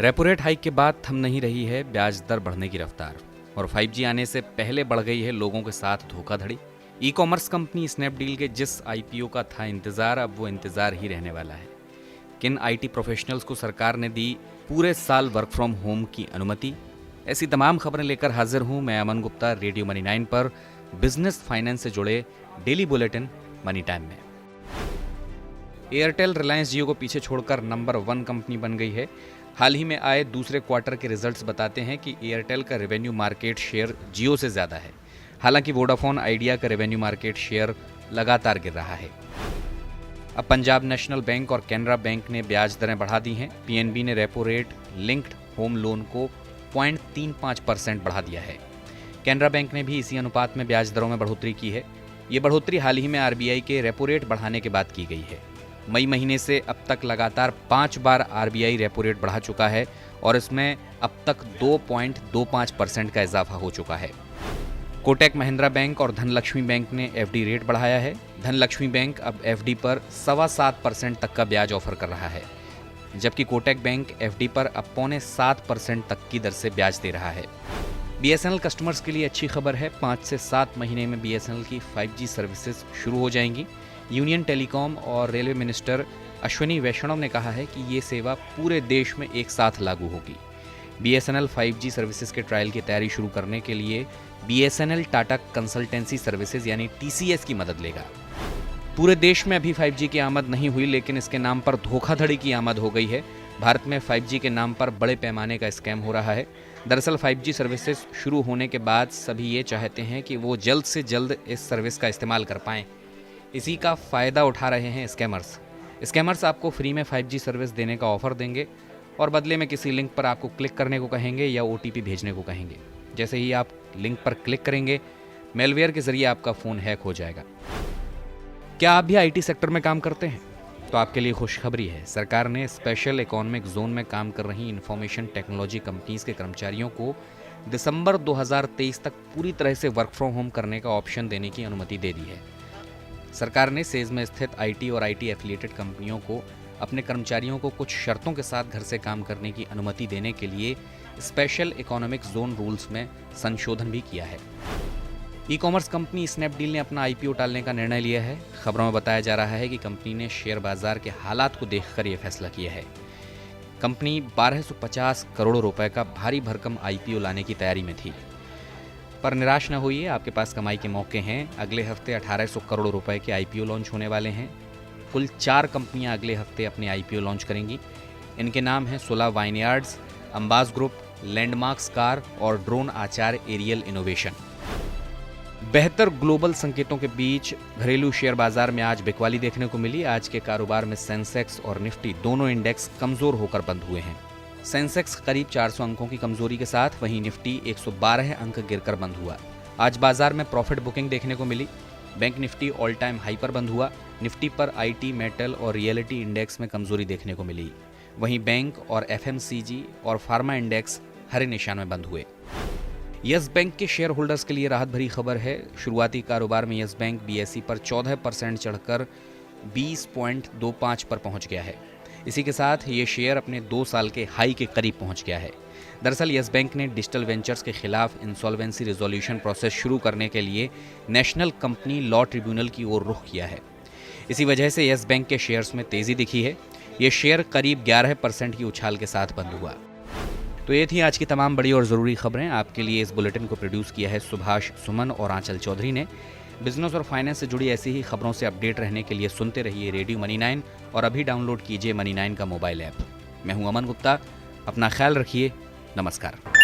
Repo rate hike के बाद थम नहीं रही है ब्याज दर बढ़ने की रफ्तार और 5G आने से पहले बढ़ गई है लोगों के साथ धोखाधड़ी। ई कॉमर्स कंपनी स्नैपडील के जिस IPO का था इंतजार, अब वो इंतजार ही रहने वाला है। किन IT प्रोफेशनल्स को सरकार ने दी पूरे साल वर्क फ्रॉम होम की अनुमति? ऐसी तमाम खबरें लेकर हाजिर हूं मैं अमन गुप्ता रेडियो मनी 9 पर बिजनेस फाइनेंस से जुड़े डेली बुलेटिन मनी टाइम में। एयरटेल रिलायंस जियो को पीछे छोड़कर नंबर 1 कंपनी बन गई है। हाल ही में आए दूसरे क्वार्टर के रिजल्ट्स बताते हैं कि एयरटेल का रेवेन्यू मार्केट शेयर जियो से ज़्यादा है। हालांकि वोडाफोन आइडिया का रेवेन्यू मार्केट शेयर लगातार गिर रहा है। अब पंजाब नेशनल बैंक और कैनरा बैंक ने ब्याज दरें बढ़ा दी हैं। PNB ने repo rate linked home loan को 0.35% बढ़ा दिया है। कैनरा बैंक ने भी इसी अनुपात में ब्याज दरों में बढ़ोतरी की है। ये बढ़ोतरी हाल ही में RBI के रेपो रेट बढ़ाने के बाद की गई है। मई महीने से अब तक लगातार 5 बार RBI रेपो रेट बढ़ा चुका है और इसमें अब तक 2.25% का इजाफा हो चुका है। कोटक महिंद्रा बैंक और धनलक्ष्मी बैंक ने FD रेट बढ़ाया है। धनलक्ष्मी बैंक अब FD पर 7.25% तक का ब्याज ऑफर कर रहा है, जबकि कोटक बैंक FD पर अब 6.25% तक की दर से ब्याज दे रहा है। BSNL कस्टमर्स के लिए अच्छी खबर है। 5 से 7 महीने में BSNL की 5G सर्विसेज शुरू हो जाएंगी। यूनियन टेलीकॉम और रेलवे मिनिस्टर अश्विनी वैष्णव ने कहा है कि ये सेवा पूरे देश में एक साथ लागू होगी। BSNL 5G सर्विसेज के ट्रायल की तैयारी शुरू करने के लिए BSNL टाटा कंसल्टेंसी सर्विसेज यानी TCS की मदद लेगा। पूरे देश में अभी 5G की आमद नहीं हुई, लेकिन इसके नाम पर धोखाधड़ी की आमद हो गई है। भारत में 5G के नाम पर बड़े पैमाने का स्कैम हो रहा है। दरअसल 5G सर्विसेज शुरू होने के बाद सभी ये चाहते हैं कि वो जल्द से जल्द इस सर्विस का इस्तेमाल कर पाएं। इसी का फ़ायदा उठा रहे हैं स्कैमर्स आपको फ्री में 5G सर्विस देने का ऑफ़र देंगे और बदले में किसी लिंक पर आपको क्लिक करने को कहेंगे या OTP भेजने को कहेंगे। जैसे ही आप लिंक पर क्लिक करेंगे, मेलवेयर के ज़रिए आपका फ़ोन हैक हो जाएगा। क्या आप भी IT सेक्टर में काम करते हैं? तो आपके लिए खुशखबरी है। सरकार ने स्पेशल इकोनॉमिक जोन में काम कर रही इंफॉर्मेशन टेक्नोलॉजी कंपनीज के कर्मचारियों को दिसंबर 2023 तक पूरी तरह से वर्क फ्रॉम होम करने का ऑप्शन देने की अनुमति दे दी है। सरकार ने सेज में स्थित IT और IT एफिलिएटेड कंपनियों को अपने कर्मचारियों को कुछ शर्तों के साथ घर से काम करने की अनुमति देने के लिए स्पेशल इकोनॉमिक जोन रूल्स में संशोधन भी किया है। ई कॉमर्स कंपनी स्नैपडील ने अपना IPO टालने का निर्णय लिया है। खबरों में बताया जा रहा है कि कंपनी ने शेयर बाजार के हालात को देखकर यह फैसला किया है। कंपनी 1250 करोड़ रुपए का भारी भरकम IPO लाने की तैयारी में थी, पर निराश न होइए, आपके पास कमाई के मौके हैं। अगले हफ्ते 1800 करोड़ रुपए के IPO लॉन्च होने वाले हैं। कुल 4 कंपनियां अगले हफ्ते अपने IPO लॉन्च करेंगी। इनके नाम हैं सोला वाइनयार्ड्स, अंबाज ग्रुप, लैंडमार्क्स कार और ड्रोन आचार एरियल इनोवेशन। बेहतर ग्लोबल संकेतों के बीच घरेलू शेयर बाजार में आज बिकवाली देखने को मिली। आज के कारोबार में सेंसेक्स और निफ्टी दोनों इंडेक्स कमजोर होकर बंद हुए हैं। सेंसेक्स करीब 400 अंकों की कमजोरी के साथ, वहीं निफ्टी 112 अंक गिरकर बंद हुआ। आज बाजार में प्रॉफिट बुकिंग देखने को मिली। Bank Nifty all time high पर बंद हुआ। निफ्टी पर IT, मेटल और रियलिटी इंडेक्स में कमजोरी देखने को मिली। वहीं बैंक और FMCG और फार्मा इंडेक्स हरे निशान में बंद हुए। यस बैंक के शेयर होल्डर्स के लिए राहत भरी खबर है। शुरुआती कारोबार में यस बैंक BSE पर 14% चढ़कर 20.25 पर पहुंच गया है। इसी के साथ ये शेयर अपने 2 साल के हाई के करीब पहुंच गया है। दरअसल यस बैंक ने डिजिटल वेंचर्स के खिलाफ इंसॉल्वेंसी रिजोल्यूशन प्रोसेस शुरू करने के लिए नेशनल कंपनी लॉ ट्रिब्यूनल की ओर रुख किया है। इसी वजह से यस बैंक के शेयर्स में तेजी दिखी है। ये शेयर करीब 11% की उछाल के साथ बंद हुआ। तो ये थी आज की तमाम बड़ी और ज़रूरी खबरें। आपके लिए इस बुलेटिन को प्रोड्यूस किया है सुभाष सुमन और आंचल चौधरी ने। बिजनेस और फाइनेंस से जुड़ी ऐसी ही खबरों से अपडेट रहने के लिए सुनते रहिए रेडियो मनी 9 और अभी डाउनलोड कीजिए मनी 9 का मोबाइल ऐप। मैं हूं अमन गुप्ता। अपना ख्याल रखिए। नमस्कार।